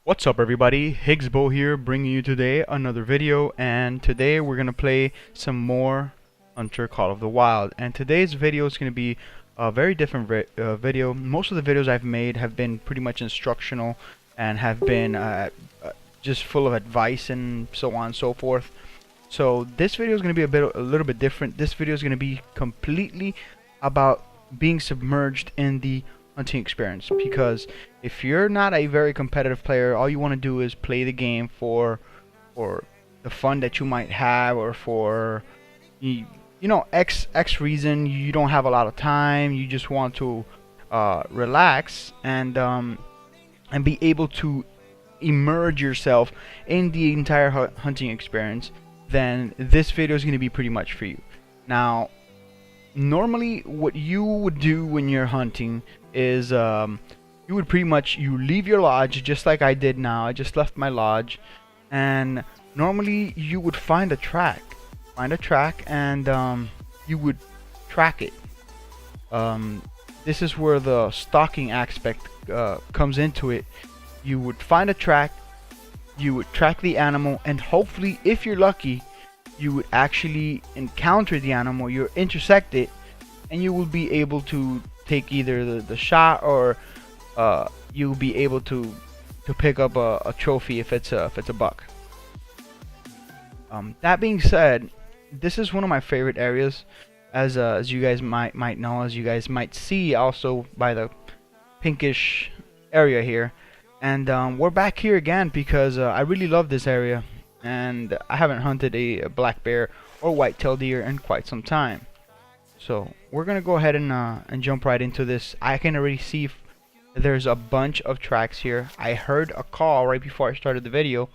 What's up everybody, Higgsbo here bringing you today another video, and today we're going to play some more Hunter Call of the Wild. And today's video is going to be a very different video. Most of the videos I've made have been pretty much instructional and have been just full of advice and so on and so forth. So this video is going to be a little bit different. This video is going to be completely about being submerged in the hunting experience, because if you're not a very competitive player, all you want to do is play the game for the fun that you might have, or for you know X reason. You don't have a lot of time, you just want to relax and be able to immerse yourself in the entire hunting experience, then this video is going to be pretty much for you. Now, normally what you would do when you're hunting is you would pretty much leave your lodge, just like I did now. I just left my lodge, and normally you would find a track and you would track it. This is where the stalking aspect comes into it. You would find a track, you would track the animal, and hopefully, if you're lucky, you would actually encounter the animal, you intersect it, and you will be able to take either the shot, or you'll be able to pick up a trophy if it's a buck. That being said, this is one of my favorite areas, as you guys might know, as you guys might see also by the pinkish area here. And we're back here again because I really love this area, and I haven't hunted a black bear or white-tailed deer in quite some time. So we're gonna go ahead and jump right into this. I can already see there's a bunch of tracks here. I heard a call right before I started the video,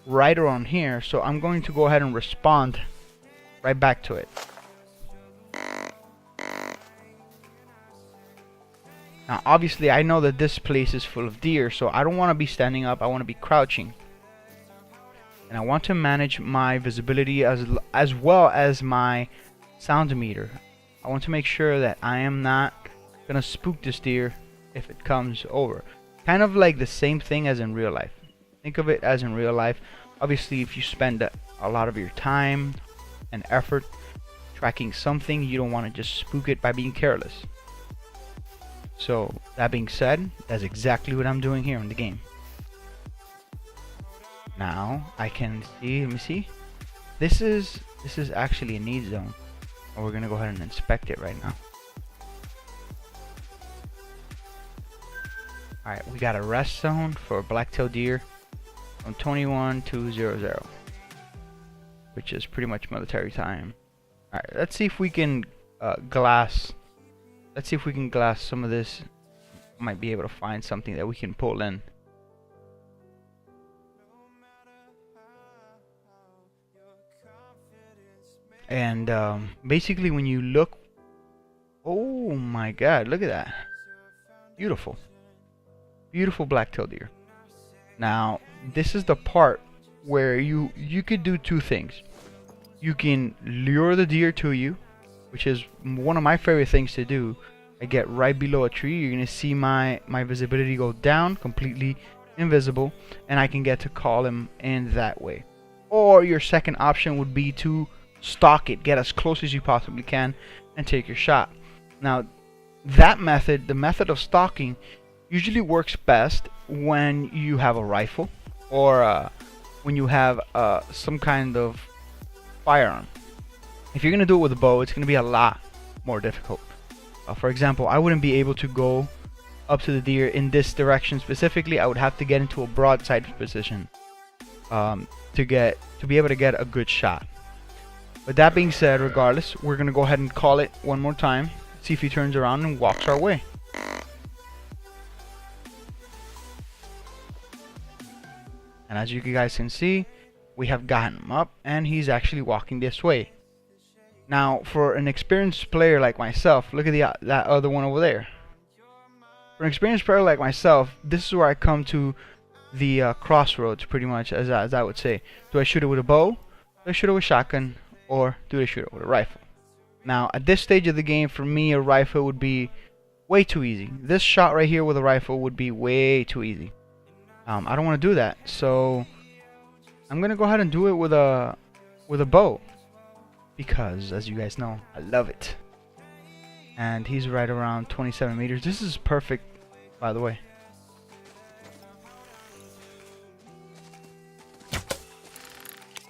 right around here, so I'm going to go ahead and respond right back to it. Now obviously I know that this place is full of deer, so I don't want to be standing up, I want to be crouching. And I want to manage my visibility as well as my sound meter. I want to make sure that I am not gonna spook this deer if it comes over. Kind of like the same thing as in real life. Think of it as in real life. Obviously, if you spend a lot of your time and effort tracking something, you don't want to just spook it by being careless. So that being said, that's exactly what I'm doing here in the game. Now I can see, let me see. This is actually a need zone. And we're gonna go ahead and inspect it right now. Alright, we got a rest zone for blacktail deer from 21 to 00, which is pretty much military time. Alright, let's see if we can glass. Let's see if we can glass some of this. Might be able to find something that we can pull in. And basically when you look, oh my god, look at that, beautiful black-tailed deer. Now this is the part where you could do two things. You can lure the deer to you, which is one of my favorite things to do. I get right below a tree, you're gonna see my visibility go down, completely invisible, and I can get to call him in that way. Or your second option would be to stalk it, get as close as you possibly can, and take your shot. Now that method, the method of stalking, usually works best when you have a rifle, or when you have some kind of firearm. If you're gonna do it with a bow, it's gonna be a lot more difficult. For example, I wouldn't be able to go up to the deer in this direction specifically. I would have to get into a broadside position to be able to get a good shot. But that being said, regardless, we're gonna go ahead and call it one more time, see if he turns around and walks our way. And as you guys can see, we have gotten him up, and he's actually walking this way. Now, for an experienced player like myself, look at that other one over there. For an experienced player like myself, this is where I come to the crossroads, pretty much, as I would say. Do I shoot it with a bow? Do I shoot it with a shotgun? Or do I shoot it with a rifle? Now, at this stage of the game, for me, a rifle would be way too easy. This shot right here with a rifle would be way too easy. I don't want to do that, so I'm gonna go ahead and do it with a bow, because as you guys know, I love it. And he's right around 27 meters. This is perfect, by the way.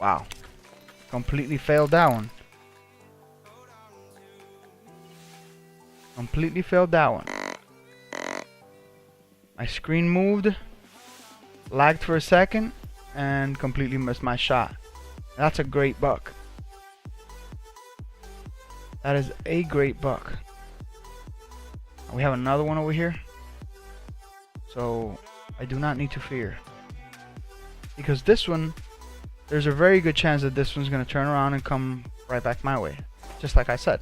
Wow, completely failed that one. Completely failed that one. My screen moved, lagged for a second, and completely missed my shot. That's a great buck. That is a great buck. We have another one over here, so I do not need to fear, because this one, there's a very good chance that this one's going to turn around and come right back my way, just like I said.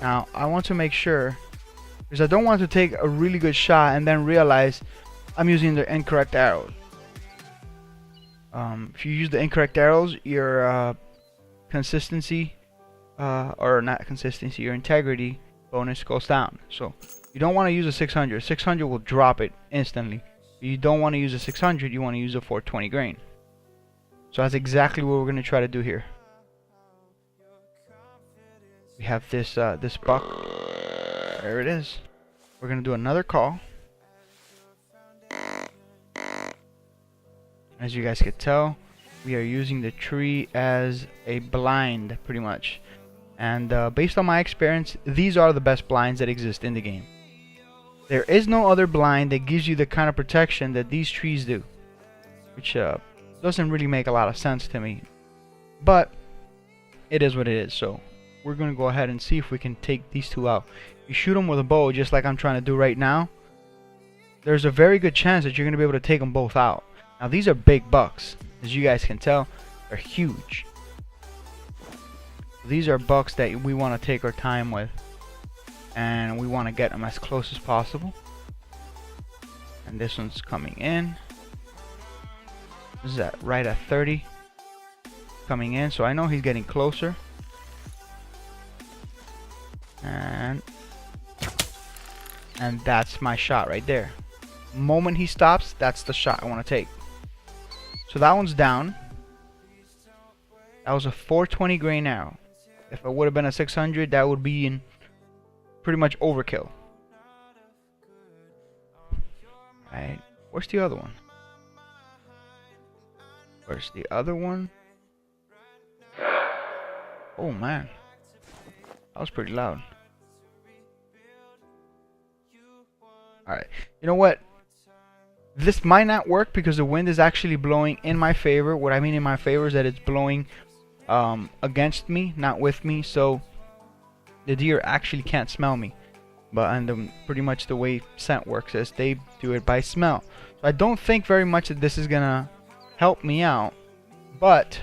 Now I want to make sure, because I don't want to take a really good shot and then realize I'm using the incorrect arrows. If you use the incorrect arrows, your consistency, or not consistency, your integrity bonus goes down. So you don't want to use a 600. 600 will drop it instantly. You don't want to use a 600. You want to use a 420 grain. So that's exactly what we're going to try to do here. We have this this buck. There it is. We're going to do another call. As you guys can tell, we are using the tree as a blind, pretty much. And based on my experience, these are the best blinds that exist in the game. There is no other blind that gives you the kind of protection that these trees do, which doesn't really make a lot of sense to me, but it is what it is. So we're gonna go ahead and see if we can take these two out. You shoot them with a bow, just like I'm trying to do right now. There's a very good chance that you're gonna be able to take them both out. Now these are big bucks, as you guys can tell. They're huge. These are bucks that we want to take our time with, and we want to get them as close as possible. And this one's coming in. This is at right at 30, coming in, so I know he's getting closer. And that's my shot right there. Moment he stops, that's the shot I want to take. So that one's down. That was a 420 grain arrow. If it would have been a 600, that would be in pretty much overkill. Right, where's the other one? Where's the other one? Oh man, that was pretty loud. Alright, you know what? This might not work because the wind is actually blowing in my favor. What I mean in my favor is that it's blowing against me, not with me, so the deer actually can't smell me. But pretty much the way scent works is they do it by smell. So I don't think very much that this is gonna help me out, but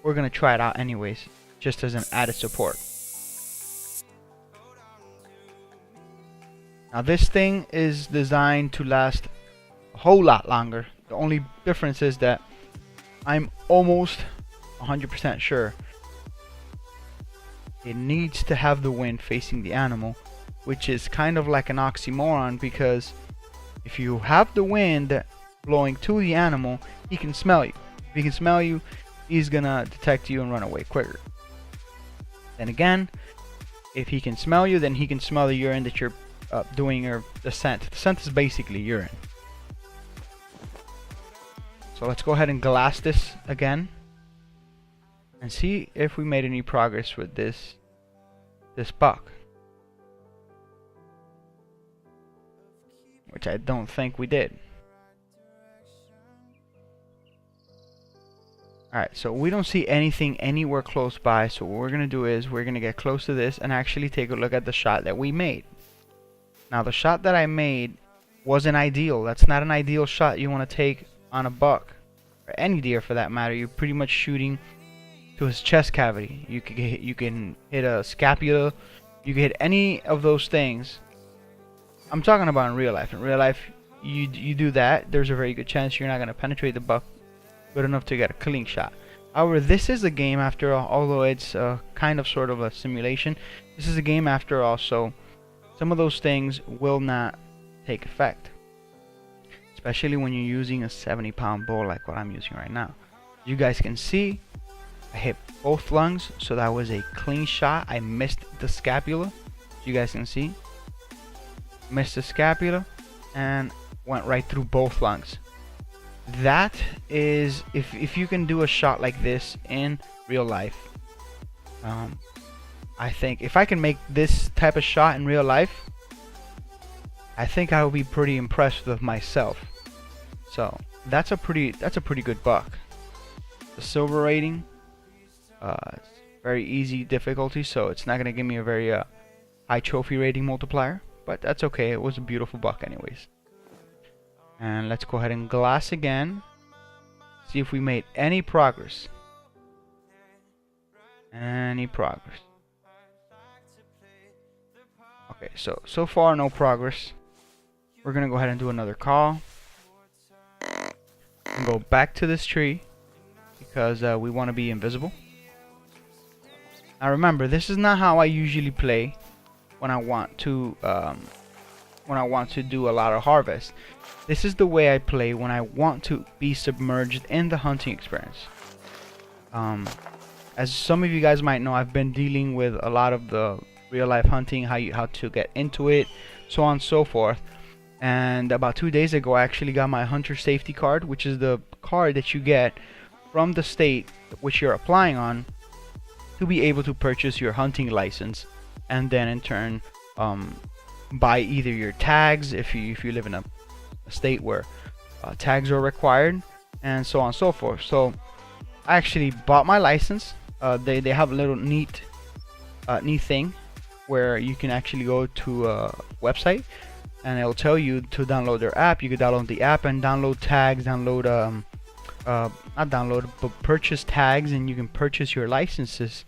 we're gonna try it out anyways, just as an added support. Now this thing is designed to last a whole lot longer. The only difference is that I'm almost 100% sure it needs to have the wind facing the animal, which is kind of like an oxymoron, because if you have the wind blowing to the animal, he can smell you. If he can smell you, he's gonna detect you and run away quicker. Then again, if he can smell you, then he can smell the urine that you're doing, or the scent. The scent is basically urine. So let's go ahead and glass this again and see if we made any progress with this buck, which I don't think we did. Alright, so we don't see anything anywhere close by, so what we're gonna do is we're gonna get close to this and actually take a look at the shot that we made. Now the shot that I made wasn't ideal. That's not an ideal shot you want to take on a buck, or any deer for that matter. You're pretty much shooting to his chest cavity. You can hit a scapula, you can hit any of those things. I'm talking about in real life. In real life, you do that, there's a very good chance you're not going to penetrate the buck good enough to get a killing shot. However, this is a game after all, although it's kind of sort of a simulation. This is a game after all, so some of those things will not take effect. especially when you're using a 70-pound bow like what I'm using right now. You guys can see I hit both lungs, so that was a clean shot. I missed the scapula. You guys can see, missed the scapula and went right through both lungs. That is, if you can do a shot like this in real life, I think if I can make this type of shot in real life, I think I will be pretty impressed with myself. So that's a pretty good buck. The silver rating, it's very easy difficulty, so it's not gonna give me a very high trophy rating multiplier, but that's okay. It was a beautiful buck anyways. And let's go ahead and glass again, see if we made any progress. Okay, so far no progress. We're gonna go ahead and do another call and go back to this tree because we want to be invisible. Now remember, this is not how I usually play when I want to do a lot of harvest. This is the way I play when I want to be submerged in the hunting experience. As some of you guys might know, I've been dealing with a lot of the real life hunting, how to get into it, so on and so forth. And about 2 days ago, I actually got my hunter safety card, which is the card that you get from the state which you're applying on to be able to purchase your hunting license, and then in turn buy either your tags if you live in a state where tags are required, and so on and so forth. So I actually bought my license. They have a little neat thing where you can actually go to a website and it'll tell you to download their app. You can download the app and download tags, but purchase tags, and you can purchase your licenses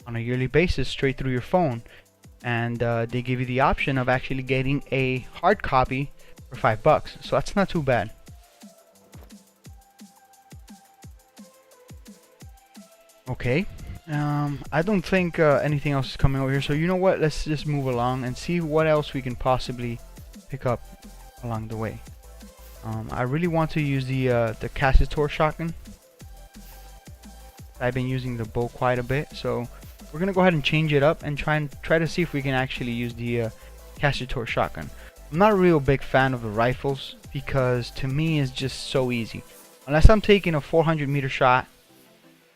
on a yearly basis straight through your phone. And they give you the option of actually getting a hard copy for $5, so that's not too bad. Okay, I don't think anything else is coming over here, so you know what, let's just move along and see what else we can possibly pick up along the way. I really want to use the Cassitor shotgun. I've been using the bow quite a bit, so we're gonna go ahead and change it up and try to see if we can actually use the Cassitor shotgun. I'm not a real big fan of the rifles because to me it's just so easy. Unless I'm taking a 400-meter shot,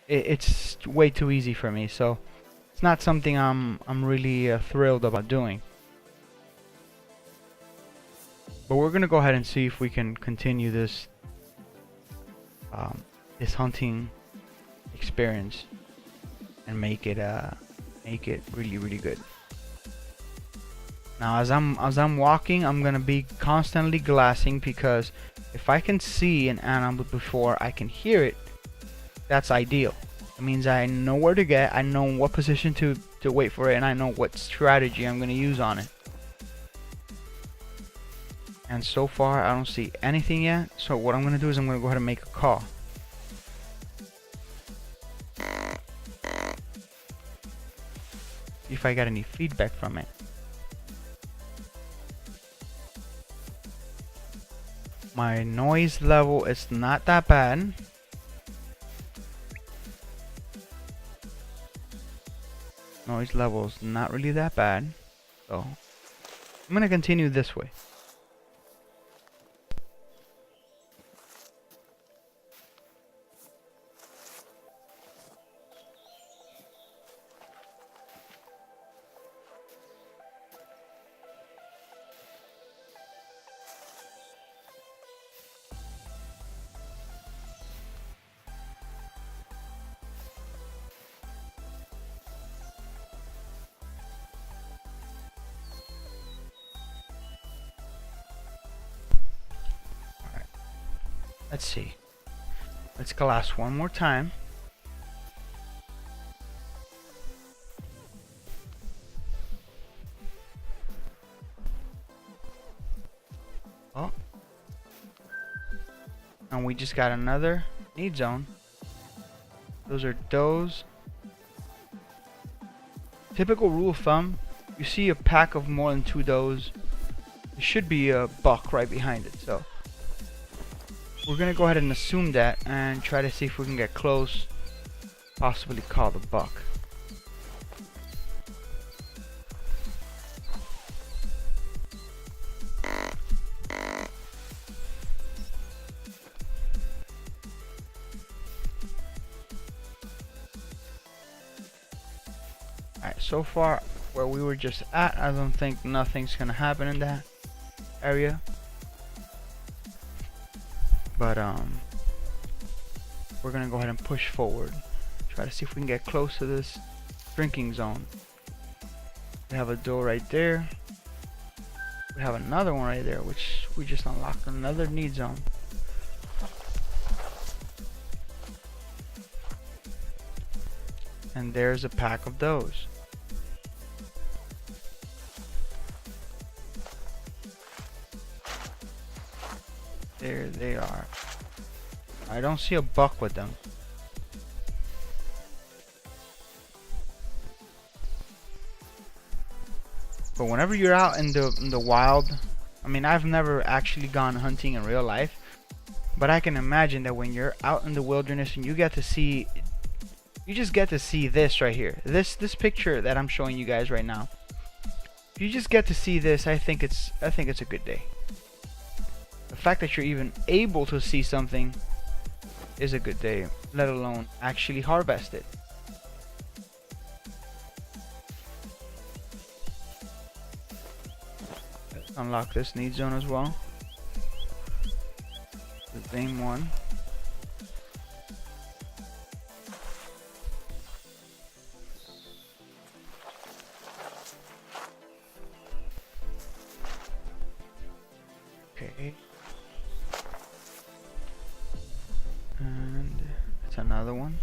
it's way too easy for me. So it's not something I'm really thrilled about doing. But we're gonna go ahead and see if we can continue this this hunting experience and make it really good. Now as I'm walking, I'm gonna be constantly glassing, because if I can see an animal before I can hear it, that's ideal. It means I know where to get, I know what position to wait for it, and I know what strategy I'm gonna use on it. And so far I don't see anything yet, so what I'm gonna do is I'm gonna go ahead and make a call. See if I got any feedback from it. My noise level is not that bad. Noise level is not really that bad, so I'm gonna continue this way. Let's see. Let's glass one more time. Oh. And we just got another need zone. Those are does. Typical rule of thumb, you see a pack of more than 2 does, there should be a buck right behind it. So we're gonna go ahead and assume that and try to see if we can get close, possibly call the buck. Alright, so far where we were just at, I don't think nothing's gonna happen in that area. But we're gonna go ahead and push forward. Try to see if we can get close to this drinking zone. We have a door right there. We have another one right there, which we just unlocked, another need zone. And there's a pack of those. There they are. I don't see a buck with them. But whenever you're out in the wild, I mean, I've never actually gone hunting in real life, but I can imagine that when you're out in the wilderness and you get to see, you just get to see this right here, this picture that I'm showing you guys right now. If you just get to see this, I think it's a good day. The fact that you're even able to see something is a good day, let alone actually harvest it. Let's unlock this need zone as well. The same one. Okay. And it's another one.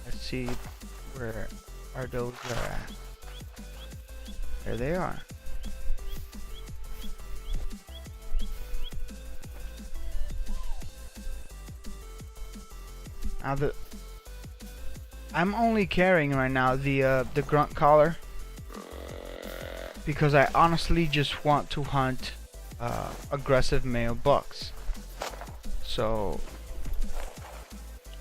Let's see where are those at. There they are. Now I'm only carrying right now the grunt collar because I honestly just want to hunt aggressive male bucks. So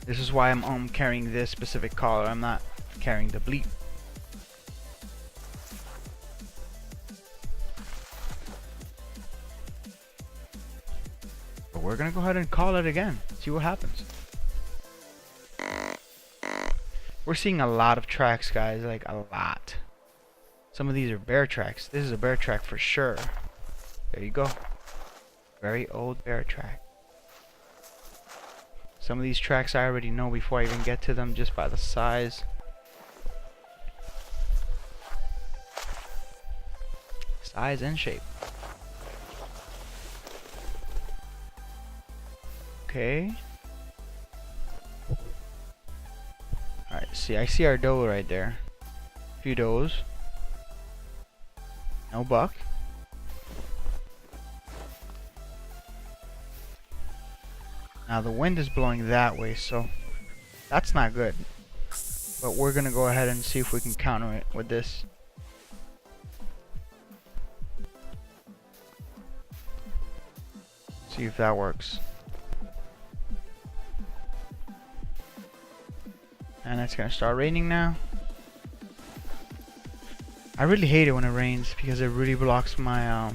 this is why I'm carrying this specific collar. I'm not carrying the bleep. But we're gonna go ahead and call it again. See what happens. We're seeing a lot of tracks, guys, like a lot. Some of these are bear tracks. This is a bear track for sure. There you go. Very old bear track. Some of these tracks I already know before I even get to them just by the size. Size and shape. Okay. Alright, see, I see our doe right there. A few does. No buck. Now the wind is blowing that way, so that's not good. But we're gonna go ahead and see if we can counter it with this. See if that works. And it's gonna start raining now. I really hate it when it rains because it really blocks my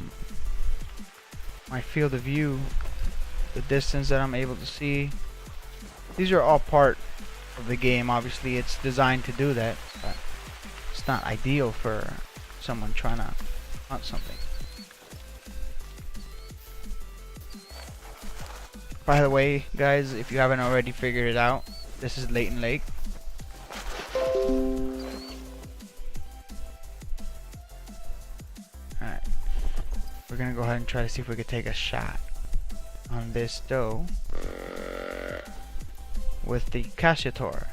my field of view, the distance that I'm able to see. These are all part of the game. Obviously, it's designed to do that, but it's not ideal for someone trying to hunt something. By the way, guys, if you haven't already figured it out, this is Layton Lake. Alright, we're gonna go ahead and try to see if we could take a shot on this doe with the Cassiator.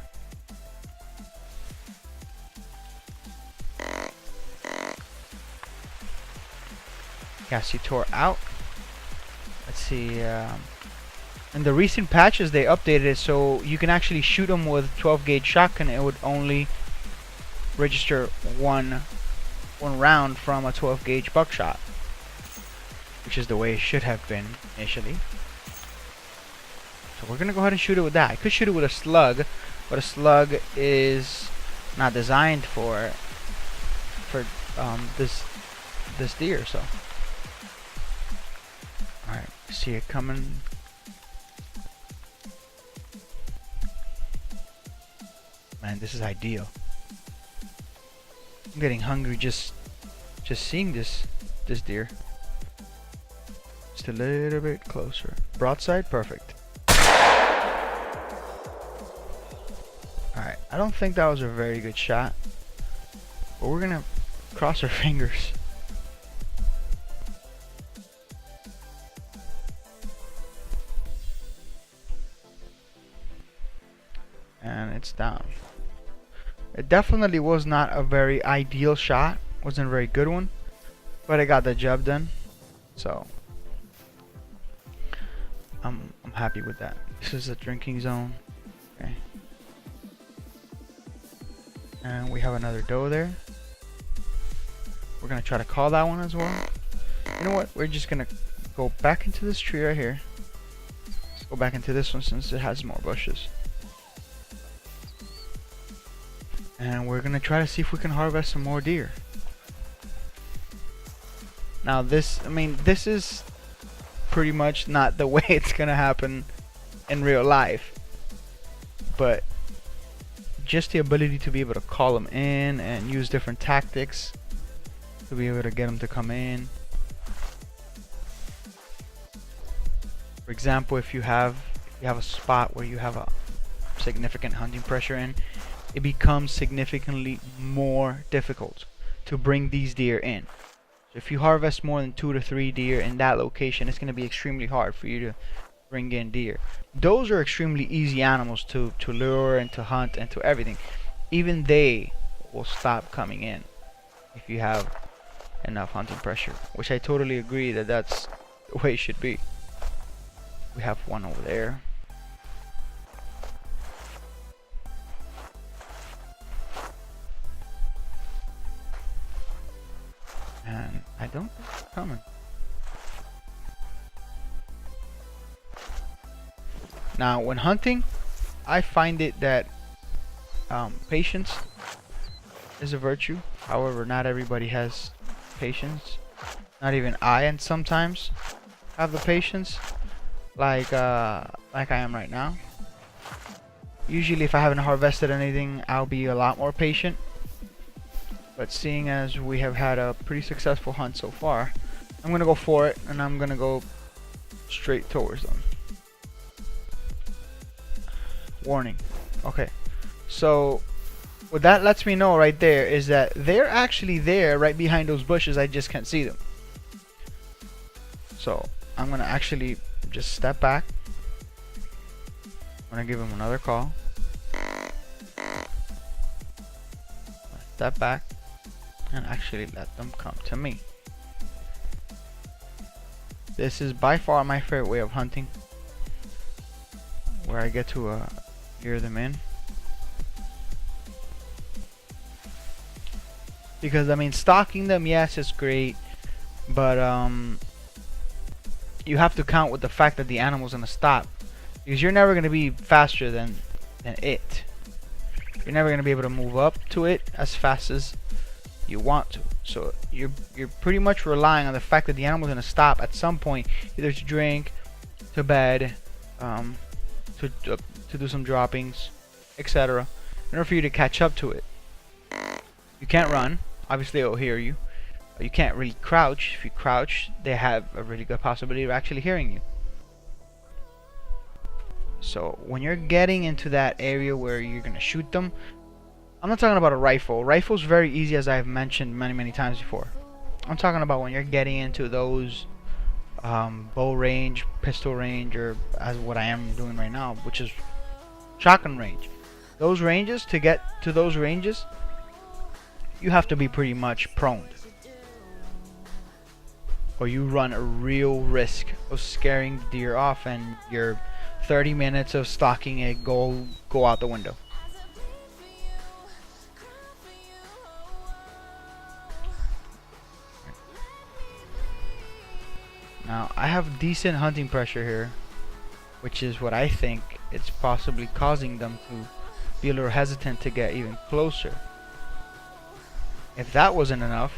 Cassiator out. Let's see. In the recent patches, they updated it so you can actually shoot them with 12 gauge shotgun. It would only register one round from a 12 gauge buckshot, which is the way it should have been initially. So we're gonna go ahead and shoot it with that. I could shoot it with a slug, but a slug is not designed for this deer. So, all right, see it coming. Man, this is ideal. I'm getting hungry just seeing this deer. Just a little bit closer. Broadside, perfect. Alright, I don't think that was a very good shot, but we're gonna cross our fingers. And it's down. It definitely was not a very ideal shot. Wasn't a very good one, but I got the job done. So I'm happy with that. This is a drinking zone. Okay. And we have another doe there. We're gonna try to call that one as well. You know what? We're just gonna go back into this tree right here. Let's go back into this one since it has more bushes. And we're gonna try to see if we can harvest some more deer. Now this is pretty much not the way it's gonna happen in real life, but just the ability to be able to call them in and use different tactics to be able to get them to come in. For example, if you have a spot where you have a significant hunting pressure in, it becomes significantly more difficult to bring these deer in. So if you harvest more than 2 to 3 deer in that location, it's going to be extremely hard for you to bring in deer. Those are extremely easy animals to lure and to hunt and to everything. Even they will stop coming in if you have enough hunting pressure, which I totally agree that that's the way it should be. We have one over there. And I don't think it's coming. Now, when hunting, I find it that patience is a virtue. However, not everybody has patience. Not even I, and sometimes have the patience like I am right now. Usually, if I haven't harvested anything, I'll be a lot more patient. But seeing as we have had a pretty successful hunt so far, I'm gonna go for it, and I'm gonna go straight towards them. Warning. Okay, so what that lets me know right there is that they're actually there right behind those bushes. I just can't see them. So I'm gonna actually just step back. I'm gonna give him another call. Step back and actually let them come to me. This is by far my favorite way of hunting, where I get to lure them in. Because I mean, stalking them, yes, it's great, but you have to count with the fact that the animal's gonna stop, because you're never gonna be faster than it. You're never gonna be able to move up to it as fast as you want to. So you're pretty much relying on the fact that the animal's gonna stop at some point, either to drink, to bed, to do some droppings, etc., in order for you to catch up to it. You can't run. Obviously, it'll hear you. You can't really crouch. If you crouch, they have a really good possibility of actually hearing you. So when you're getting into that area where you're gonna shoot them, I'm not talking about a rifle. Rifle's very easy, as I've mentioned many times before. I'm talking about when you're getting into those bow range, pistol range, or as what I am doing right now, which is shotgun range. Those ranges, to get to those ranges, you have to be pretty much prone, or you run a real risk of scaring the deer off, and your 30 minutes of stalking it go out the window. Now I have decent hunting pressure here, which is what I think it's possibly causing them to be a little hesitant to get even closer. If that wasn't enough,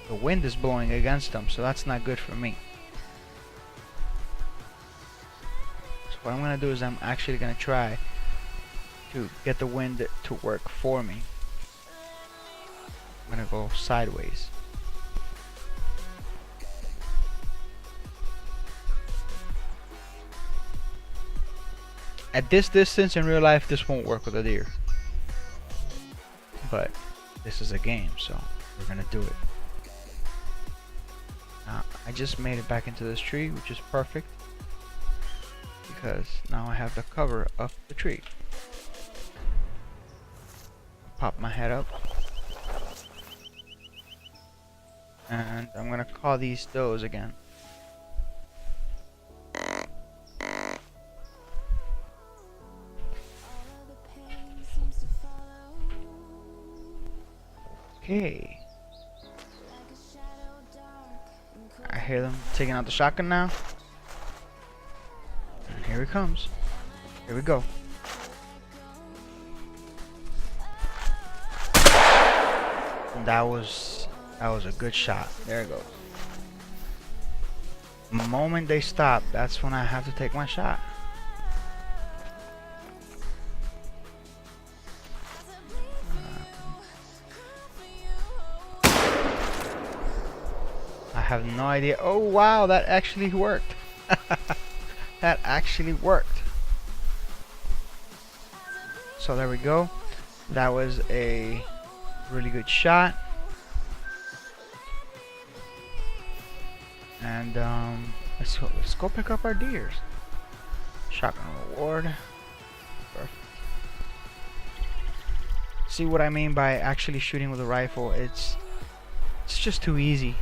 the wind is blowing against them, so that's not good for me. So what I'm gonna do is I'm actually gonna try to get the wind to work for me. I'm gonna go sideways. At this distance in real life, this won't work with a deer. But this is a game, so we're gonna do it. I just made it back into this tree, which is perfect, because now I have the cover of the tree. Pop my head up. And I'm gonna call these does again. Okay. I hear them taking out the shotgun now. And here he comes. Here we go. And that was a good shot. There it goes. The moment they stop, that's when I have to take my shot. I have no idea. Oh wow, that actually worked. That actually worked. So there we go. That was a really good shot. And let's go pick up our deers. Shotgun reward. Perfect. See what I mean by actually shooting with a rifle? It's just too easy.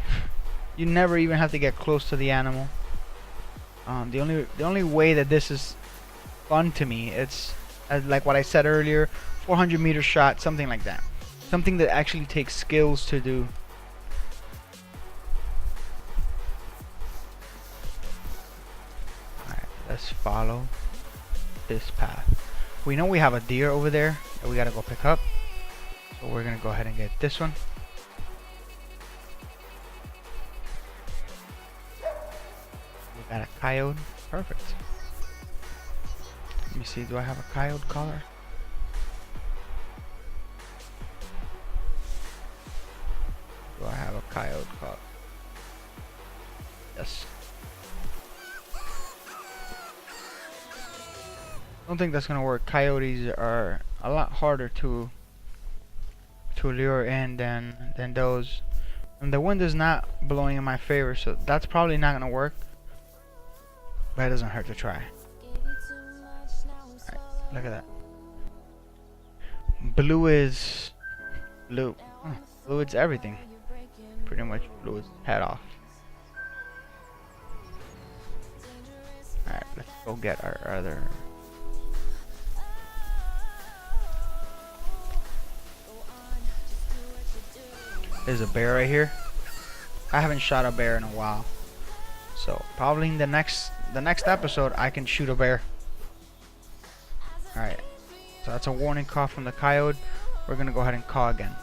You never even have to get close to the animal. The only way that this is fun to me, it's like what I said earlier, 400-meter shot, something like that. Something that actually takes skills to do. Alright, let's follow this path. We know we have a deer over there that we gotta go pick up. So we're gonna go ahead and get this one. Got a coyote. Perfect. Let me see, do I have a coyote collar? Do I have a coyote collar? Yes. I don't think that's gonna work. Coyotes are a lot harder to lure in than those. And the wind is not blowing in my favor, so that's probably not gonna work. But it doesn't hurt to try. Alright, look at that. Blue is blue. Blue is everything. Pretty much blew its head off. Alright, let's go get our other. There's a bear right here. I haven't shot a bear in a while. So probably in the next episode I can shoot a bear. Alright. So that's a warning call from the coyote. We're gonna go ahead and call again.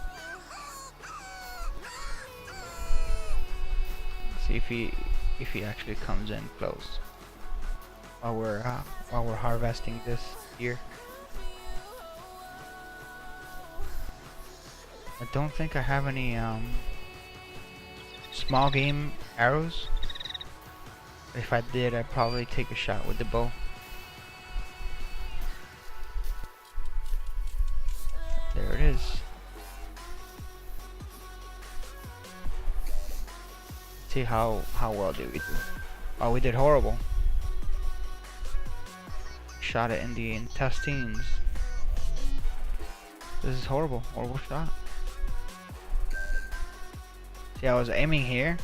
See if he actually comes in close while we're harvesting this deer. I don't think I have any small game arrows. If I did, I'd probably take a shot with the bow. There it is. Let's see how well did we do. Oh, we did horrible. Shot it in the intestines. This is horrible shot. See, I was aiming here.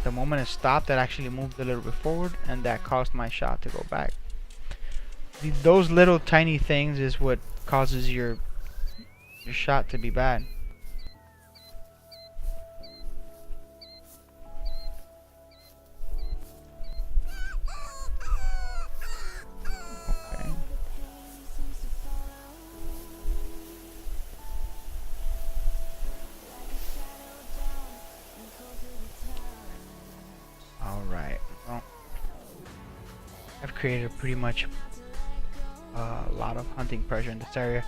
The moment it stopped, it actually moved a little bit forward, and that caused my shot to go back. Those little tiny things is what causes your shot to be bad. Alright, well, I've created pretty much a lot of hunting pressure in this area.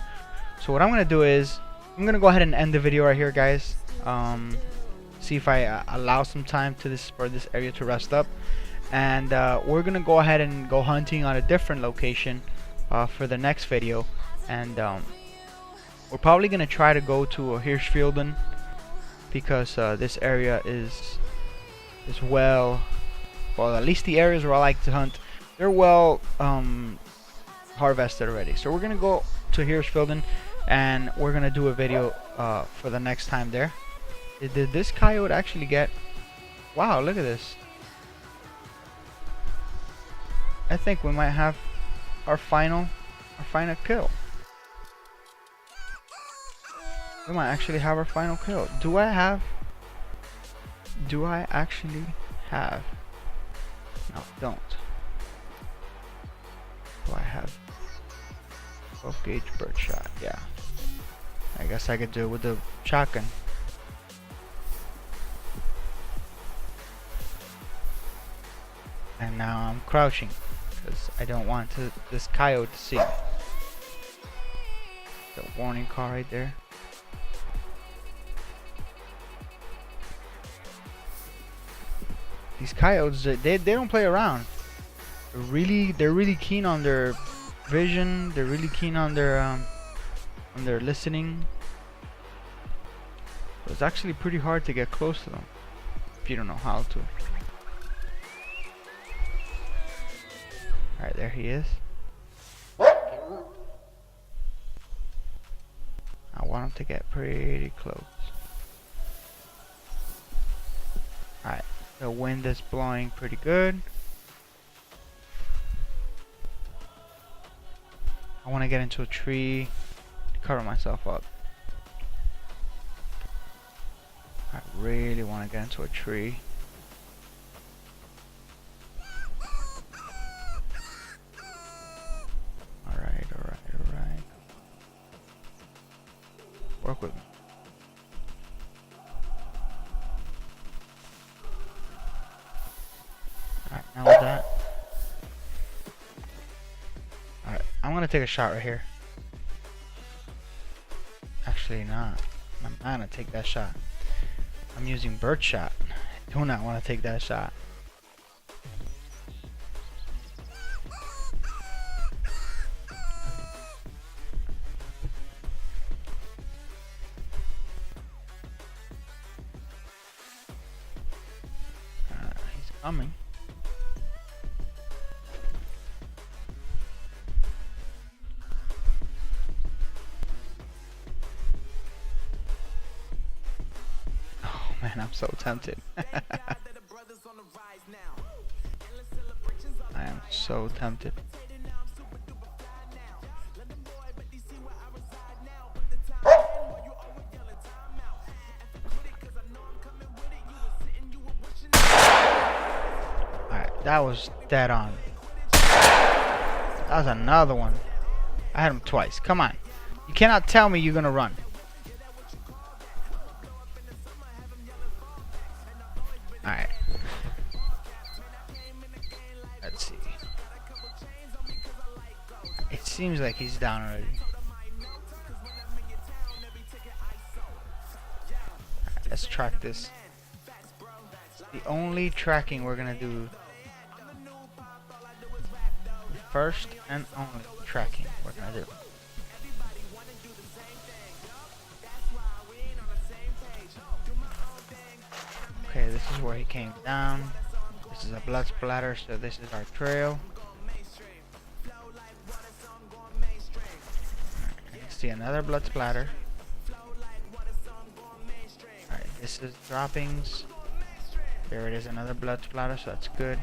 So what I'm going to do is, I'm going to go ahead and end the video right here, guys. See if I allow some time to for this area to rest up. And we're going to go ahead and go hunting on a different location for the next video. And we're probably going to try to go to a Hirschfielden, because this area is well, at least the areas where I like to hunt, they're well harvested already. So we're gonna go to Hirschfielden, and we're gonna do a video for the next time there. Did this coyote actually get? Wow, look at this. I think we might have our final kill. We might actually have our final kill. Do I actually have? No, don't. Do I have 12 gauge birdshot? Yeah. I guess I could do it with the shotgun. And now I'm crouching because I don't want this coyote to see me. The warning call right there. These coyotes, they don't play around. They're really keen on their vision. They're really keen on their listening. So it's actually pretty hard to get close to them if you don't know how to. Alright, there he is. I want him to get pretty close. Alright. The wind is blowing pretty good. I want to get into a tree to cover myself up. I really want to get into a tree. Alright. Work with me. Alright, now with that. Alright, I'm gonna take a shot right here. Actually not. I'm not gonna take that shot. I'm using bird shot. I do not want to take that shot. He's coming. Man, I'm so tempted. I am so tempted. Alright, that was dead on. That was another one. I had him twice. Come on. You cannot tell me you're gonna run. Alright. Let's see. It seems like he's down already. Alright, let's track this. The only tracking we're gonna do. The first and only tracking we're gonna do. Okay, this is where he came down. This is a blood splatter, so this is our trail. Right, you see another blood splatter. Alright, this is droppings. There it is, another blood splatter, so that's good.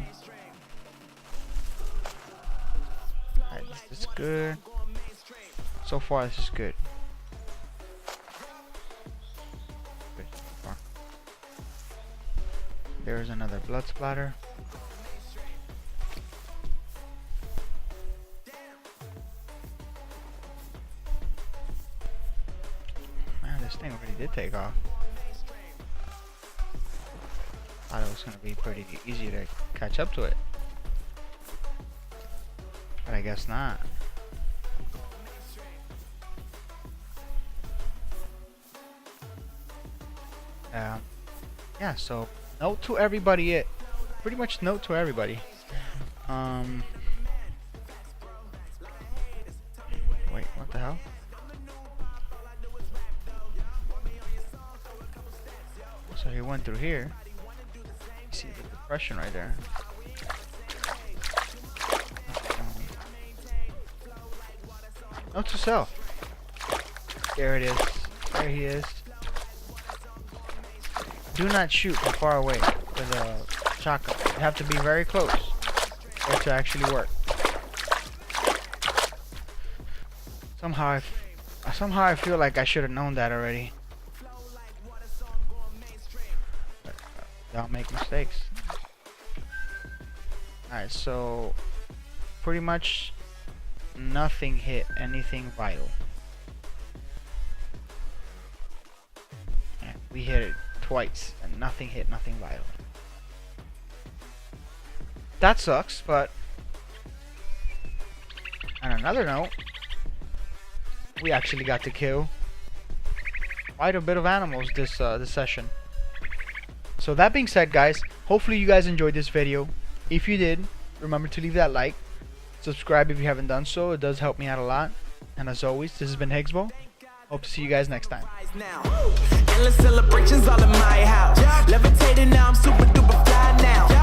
Alright, this is good. So far, this is good. There's another blood splatter. Man, this thing really did take off. Thought it was gonna be pretty easy to catch up to it, but I guess not. Yeah, so note to everybody, pretty much note to everybody. Wait, what the hell? So he went through here. You see the depression right there. Note to self. There it is. There he is. Do not shoot from far away with a shotgun. You have to be very close for it to actually work. Somehow I feel like I should have known that already. But, y'all make mistakes. Alright, so pretty much nothing hit anything vital. And we hit it twice and nothing hit nothing vital. That sucks, but on another note, we actually got to kill quite a bit of animals this session. So that being said, guys, hopefully you guys enjoyed this video. If you did, remember to leave that like, subscribe if you haven't done so. It does help me out a lot. And as always, this has been Higgsbo. Hope to see you guys next time. Endless celebrations all in my house. Levitating now, I'm super duper fly now.